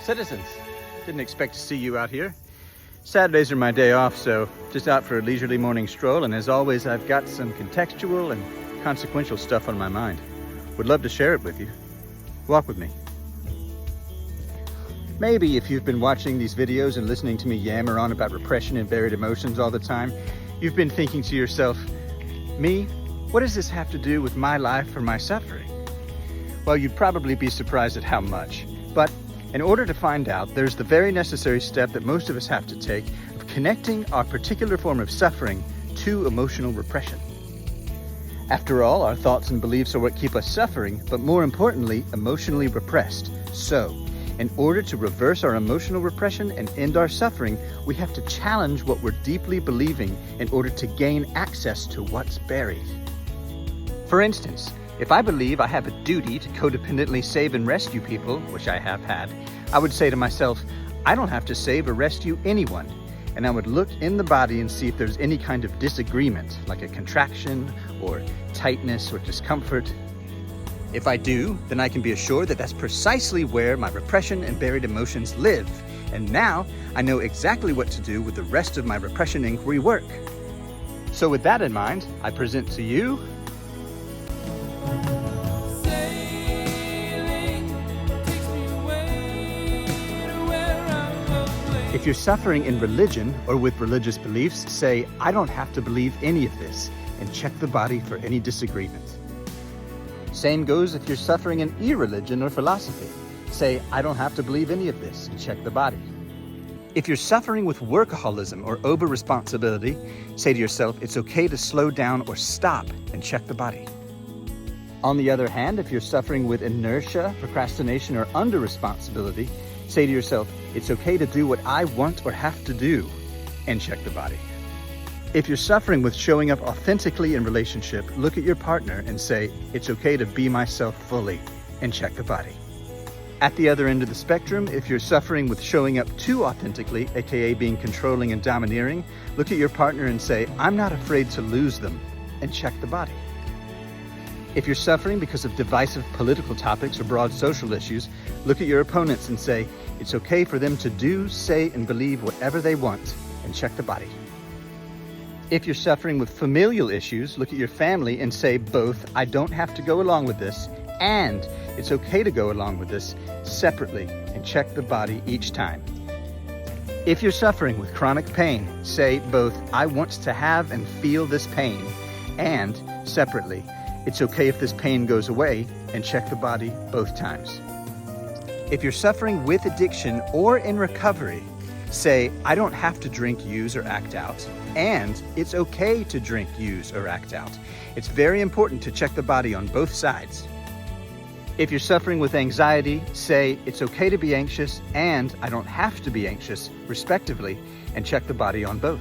Citizens. Didn't expect to see you out here. Saturdays are my day off, so just out for a leisurely morning stroll, and as always, I've got some contextual and consequential stuff on my mind. Would love to share it with you. Walk with me. Maybe if you've been watching these videos and listening to me yammer on about repression and buried emotions all the time, you've been thinking to yourself, me, what does this have to do with my life or my suffering? Well, you'd probably be surprised at how much. But in order to find out, there's the very necessary step that most of us have to take of connecting our particular form of suffering to emotional repression. After all, our thoughts and beliefs are what keep us suffering, but more importantly, emotionally repressed. So, in order to reverse our emotional repression and end our suffering, we have to challenge what we're deeply believing in order to gain access to what's buried. For instance, if I believe I have a duty to codependently save and rescue people, which I have had, I would say to myself, I don't have to save or rescue anyone. And I would look in the body and see if there's any kind of disagreement, like a contraction or tightness or discomfort. If I do, then I can be assured that that's precisely where my repression and buried emotions live. And now I know exactly what to do with the rest of my repression inquiry work. So with that in mind, I present to you If you're suffering in religion or with religious beliefs, say, I don't have to believe any of this, and check the body for any disagreement. Same goes if you're suffering in irreligion or philosophy. Say, I don't have to believe any of this, and check the body. If you're suffering with workaholism or over-responsibility, say to yourself, it's okay to slow down or stop, and check the body. On the other hand, if you're suffering with inertia, procrastination, or under-responsibility, say to yourself, it's okay to do what I want or have to do, and check the body. If you're suffering with showing up authentically in relationship, look at your partner and say, it's okay to be myself fully, and check the body. At the other end of the spectrum, if you're suffering with showing up too authentically, aka being controlling and domineering, look at your partner and say, I'm not afraid to lose them, and check the body. If you're suffering because of divisive political topics or broad social issues, look at your opponents and say, it's okay for them to do, say, and believe whatever they want, and check the body. If you're suffering with familial issues, look at your family and say both, I don't have to go along with this, and it's okay to go along with this separately, and check the body each time. If you're suffering with chronic pain, say both, I want to have and feel this pain, and separately, it's okay if this pain goes away, and check the body both times. If you're suffering with addiction or in recovery, say, I don't have to drink, use, or act out, and it's okay to drink, use, or act out. It's very important to check the body on both sides. If you're suffering with anxiety, say, it's okay to be anxious, and I don't have to be anxious, respectively, and check the body on both.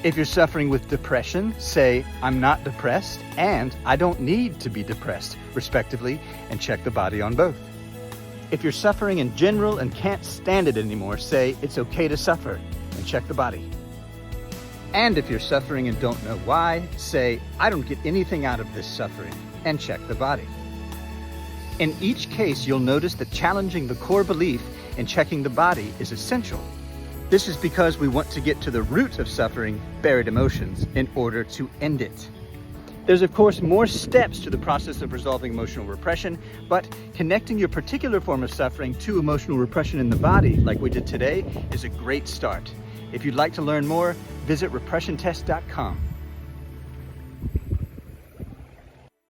If you're suffering with depression, say, I'm not depressed, and I don't need to be depressed, respectively, and check the body on both. If you're suffering in general and can't stand it anymore, say, it's okay to suffer, and check the body. And if you're suffering and don't know why, say, I don't get anything out of this suffering, and check the body. In each case, you'll notice that challenging the core belief and checking the body is essential. This is because we want to get to the root of suffering, buried emotions, in order to end it. There's of course more steps to the process of resolving emotional repression, but connecting your particular form of suffering to emotional repression in the body, like we did today, is a great start. If you'd like to learn more, visit repressiontest.com.